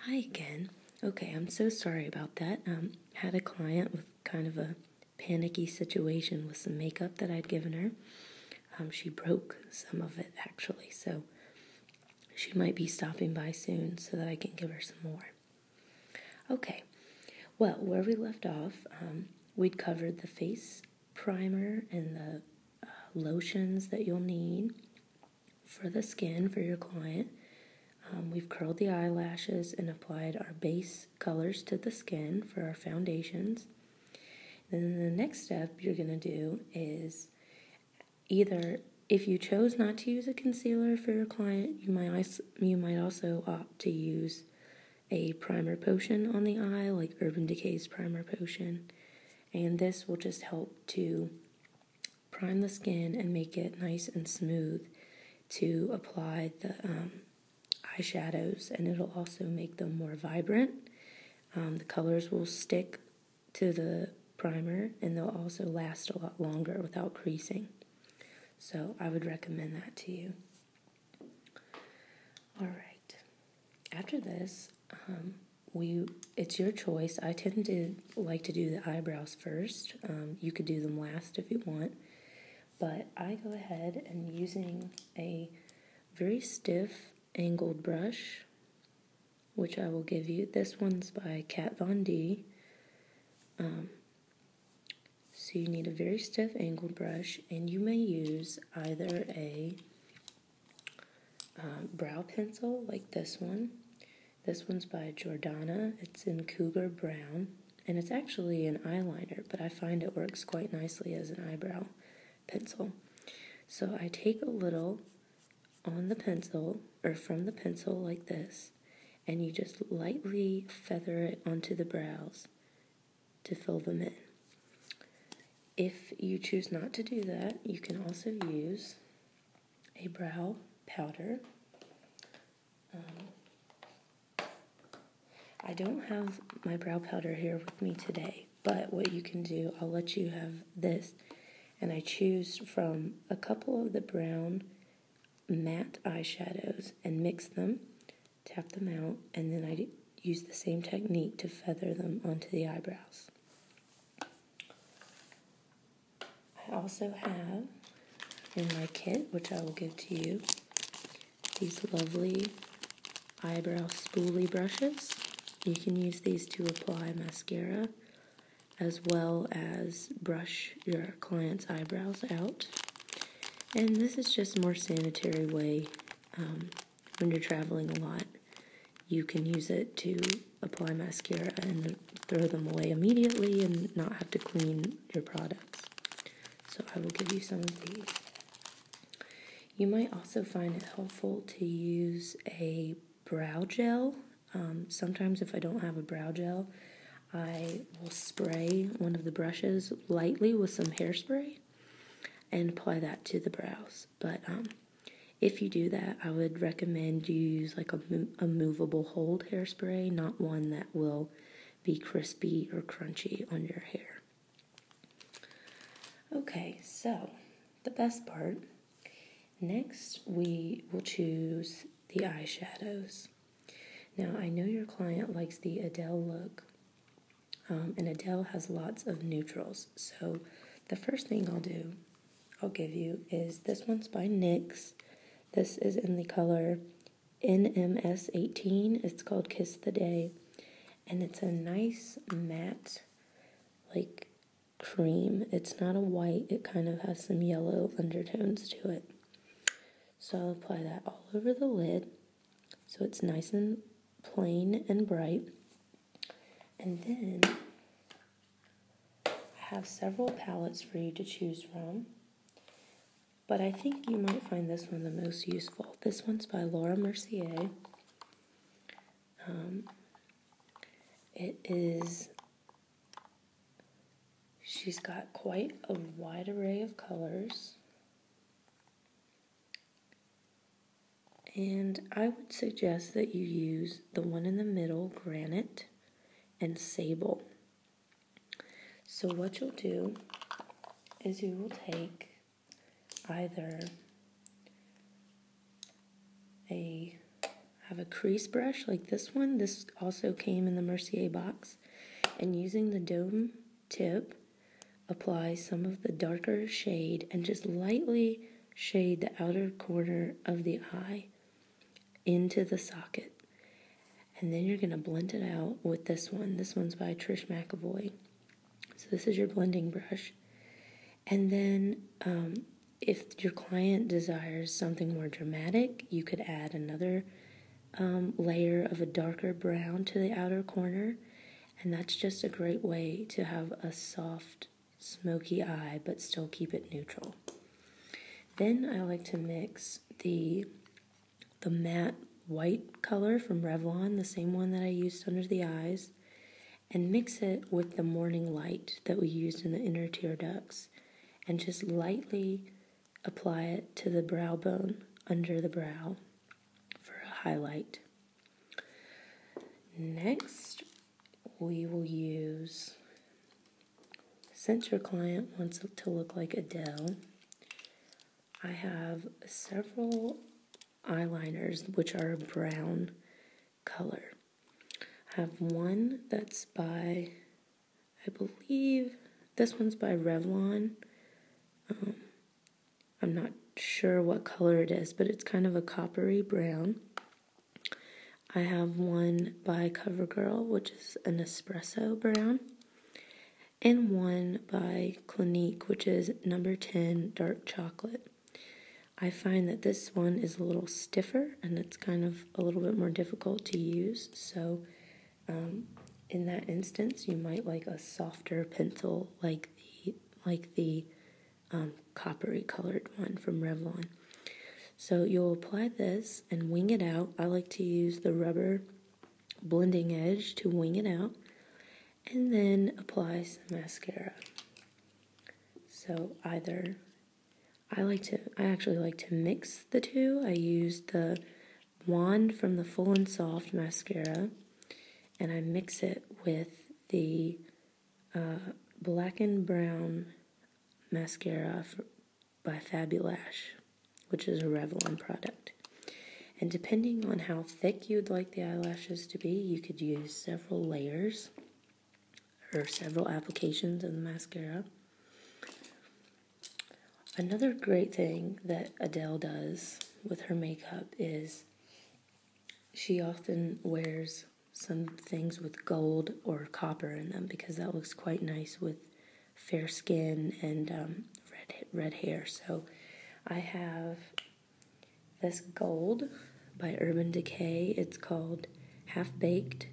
Hi again. Okay, I'm so sorry about that. Had a client with kind of a panicky situation with some makeup that I'd given her. She broke some of it actually, so she might be stopping by soon so that I can give her some more. Okay, well, where we left off, we'd covered the face primer and the lotions that you'll need for the skin for your client. We've curled the eyelashes and applied our base colors to the skin for our foundations. Then the next step you're going to do is either, if you chose not to use a concealer for your client, you might also opt to use a primer potion on the eye, like Urban Decay's primer potion. And this will just help to prime the skin and make it nice and smooth to apply the eyeshadows, and it'll also make them more vibrant. The colors will stick to the primer and they'll also last a lot longer without creasing. So I would recommend that to you. Alright, after this, it's your choice. I tend to like to do the eyebrows first. You could do them last if you want, but I go ahead and using a very stiff angled brush, which I will give you. This one's by Kat Von D. So you need a very stiff angled brush, and you may use either a brow pencil like this one. This one's by Jordana. It's in Cougar Brown, and it's actually an eyeliner, but I find it works quite nicely as an eyebrow pencil. So I take a little on the pencil, or from the pencil like this, and you just lightly feather it onto the brows to fill them in. If you choose not to do that, you can also use a brow powder. I don't have my brow powder here with me today, but what you can do, I'll let you have this, and I choose from a couple of the brown matte eyeshadows and mix them, tap them out, and then I use the same technique to feather them onto the eyebrows. I also have in my kit, which I will give to you, these lovely eyebrow spoolie brushes. You can use these to apply mascara as well as brush your client's eyebrows out. And this is just a more sanitary way when you're traveling a lot. You can use it to apply mascara and throw them away immediately and not have to clean your products. So I will give you some of these. You might also find it helpful to use a brow gel. Sometimes if I don't have a brow gel, I will spray one of the brushes lightly with some hairspray and apply that to the brows. But if you do that, I would recommend you use like a movable hold hairspray, not one that will be crispy or crunchy on your hair. Okay, so the best part. Next, we will choose the eyeshadows. Now, I know your client likes the Adele look, and Adele has lots of neutrals. So the first thing I'll give you is this one's by NYX. This is in the color NMS18. It's called Kiss the Day, and it's a nice matte, like cream. It's not a white. It kind of has some yellow undertones to it. So I'll apply that all over the lid so it's nice and plain and bright. And then I have several palettes for you to choose from, but I think you might find this one the most useful. This one's by Laura Mercier. She's got quite a wide array of colors. And I would suggest that you use the one in the middle, Granite, and Sable. So what you'll do is you will take either have a crease brush like this one. This also came in the Mercier box. And using the dome tip, apply some of the darker shade and just lightly shade the outer corner of the eye into the socket. And then you're going to blend it out with this one. This one's by Trish McAvoy. So this is your blending brush. And then if your client desires something more dramatic, you could add another layer of a darker brown to the outer corner. And that's just a great way to have a soft, smoky eye, but still keep it neutral. Then I like to mix the matte white color from Revlon, the same one that I used under the eyes, and mix it with the morning light that we used in the inner tear ducts, and just lightly apply it to the brow bone under the brow for a highlight. Next, we will use, since your client wants it to look like Adele, I have several eyeliners which are a brown color. I have one that's by, I believe this one's by Revlon. I'm not sure what color it is, but it's kind of a coppery brown. I have one by CoverGirl, which is an espresso brown, and one by Clinique, which is number 10 dark chocolate. I find that this one is a little stiffer and it's kind of a little bit more difficult to use, so in that instance you might like a softer pencil like the coppery colored one from Revlon. So you'll apply this and wing it out. I like to use the rubber blending edge to wing it out, and then apply some mascara. So either I actually like to mix the two. I use the wand from the Full and Soft mascara, and I mix it with the Black and Brown mascara by Fabulash, which is a Revlon product. And depending on how thick you'd like the eyelashes to be, you could use several layers or several applications of the mascara. Another great thing that Adele does with her makeup is she often wears some things with gold or copper in them because that looks quite nice with fair skin and red hair. So I have this gold by Urban Decay. It's called Half Baked.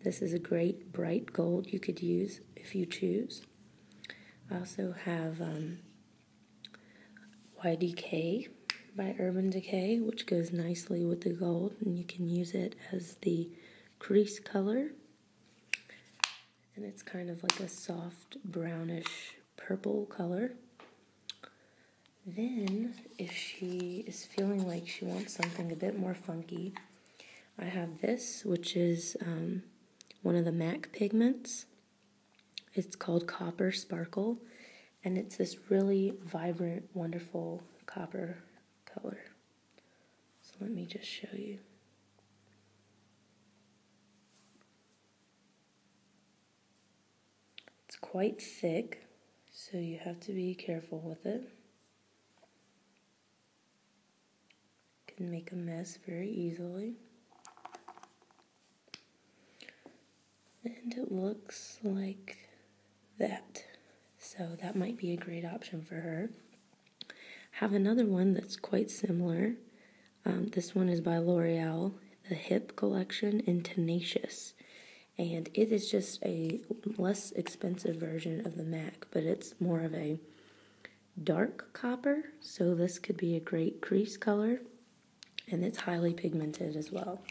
This is a great bright gold you could use if you choose. I also have YDK by Urban Decay, which goes nicely with the gold, and you can use it as the crease color. And it's kind of like a soft brownish purple color. Then, if she is feeling like she wants something a bit more funky, I have this, which is one of the MAC pigments. It's called Copper Sparkle, and it's this really vibrant, wonderful copper color. So let me just show you. It's quite thick, so you have to be careful with it. Can make a mess very easily. And it looks like that. So that might be a great option for her. Have another one that's quite similar. This one is by L'Oreal, the Hip Collection in Tenacious. And it is just a less expensive version of the MAC, but it's more of a dark copper. So this could be a great crease color. And it's highly pigmented as well.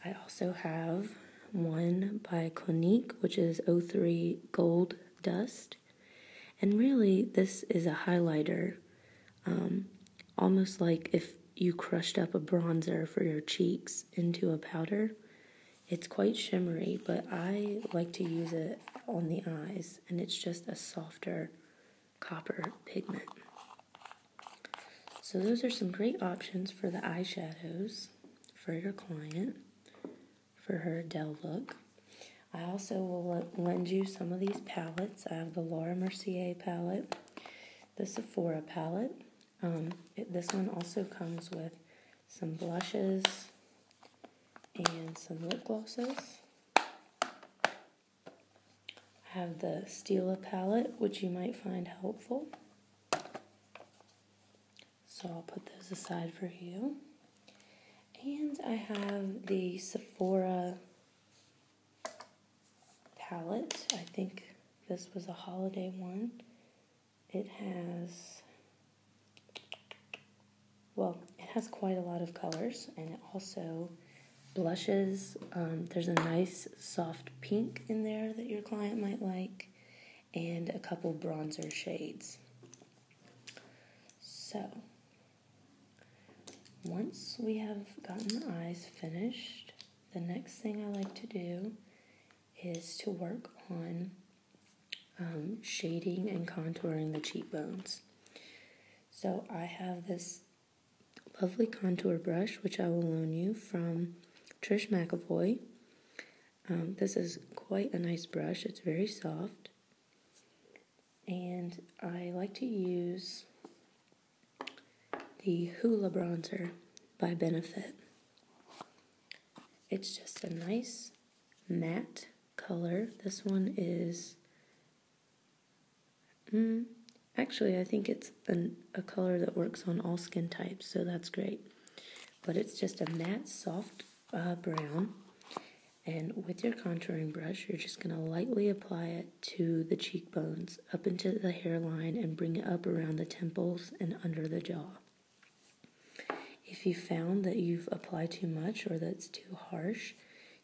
I also have one by Clinique, which is 03 Gold Dust. And really, this is a highlighter, almost like if you crushed up a bronzer for your cheeks into a powder. It's quite shimmery, but I like to use it on the eyes, and it's just a softer copper pigment. So those are some great options for the eyeshadows for your client, for her Adele look. I also will lend you some of these palettes. I have the Laura Mercier palette, the Sephora palette. This one also comes with some blushes and some lip glosses. I have the Stila palette, which you might find helpful. So I'll put those aside for you. And I have the Sephora palette. I think this was a holiday one. It has quite a lot of colors, and it also blushes. There's a nice soft pink in there that your client might like, and a couple bronzer shades. So, once we have gotten the eyes finished, the next thing I like to do is to work on shading and contouring the cheekbones. So I have this lovely contour brush, which I will loan you from Trish McAvoy. This is quite a nice brush. It's very soft. And I like to use the Hoola Bronzer by Benefit. It's just a nice matte color. This one is, actually I think it's a color that works on all skin types, so that's great. But it's just a matte, soft brown. And with your contouring brush, you're just going to lightly apply it to the cheekbones, up into the hairline, and bring it up around the temples and under the jaw. If you found that you've applied too much or that's too harsh,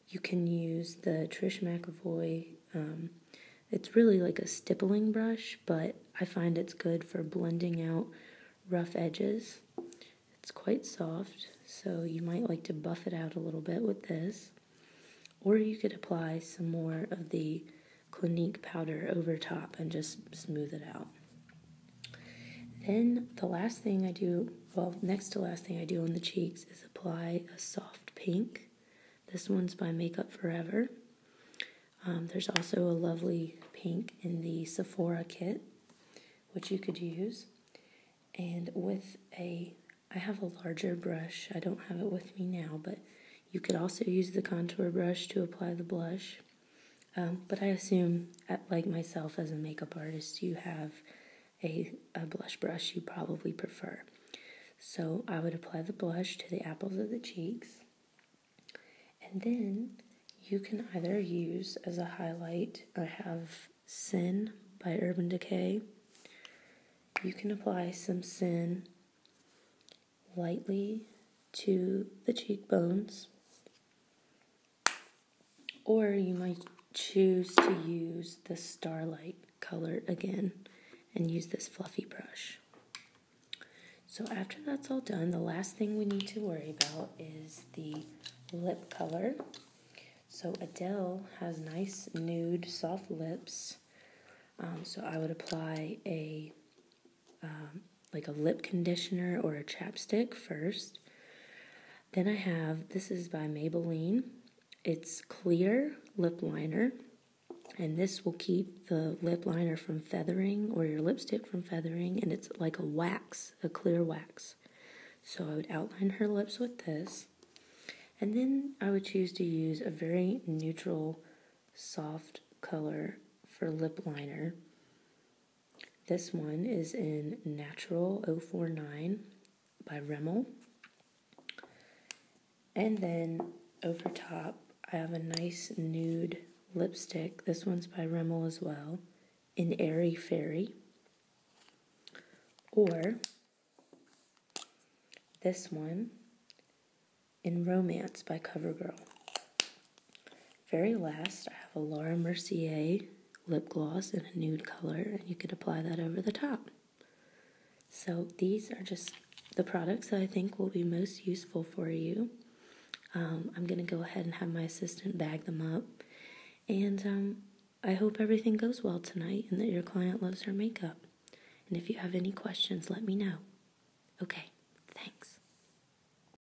you can use the Trish McAvoy. It's really like a stippling brush, but I find it's good for blending out rough edges. It's quite soft, so you might like to buff it out a little bit with this. Or you could apply some more of the Clinique powder over top and just smooth it out. Then the last thing I do, next to last thing I do on the cheeks is apply a soft pink. This one's by Makeup Forever. There's also a lovely pink in the Sephora kit, which you could use. And I have a larger brush. I don't have it with me now, but you could also use the contour brush to apply the blush. But I assume, like myself as a makeup artist, you have a blush brush you probably prefer. So I would apply the blush to the apples of the cheeks. And then you can either use as a highlight, I have Sin by Urban Decay. You can apply some Sin lightly to the cheekbones. Or you might choose to use the Starlight color again and use this fluffy brush. So after that's all done, the last thing we need to worry about is the lip color. So Adele has nice nude soft lips. So I would apply a lip conditioner or a chapstick first. Then I have, this is by Maybelline. It's clear lip liner, and this will keep the lip liner from feathering or your lipstick from feathering, and it's like a wax, a clear wax. So I would outline her lips with this, and then I would choose to use a very neutral, soft color for lip liner. This one is in Natural 049 by Rimmel. And then over top, I have a nice nude lipstick. This one's by Rimmel as well, in Airy Fairy. Or this one in Romance by CoverGirl. Very last, I have a Laura Mercier lip gloss in a nude color, and you could apply that over the top. So these are just the products that I think will be most useful for you. I'm going to go ahead and have my assistant bag them up. And I hope everything goes well tonight and that your client loves her makeup. And if you have any questions, let me know. Okay. Thanks.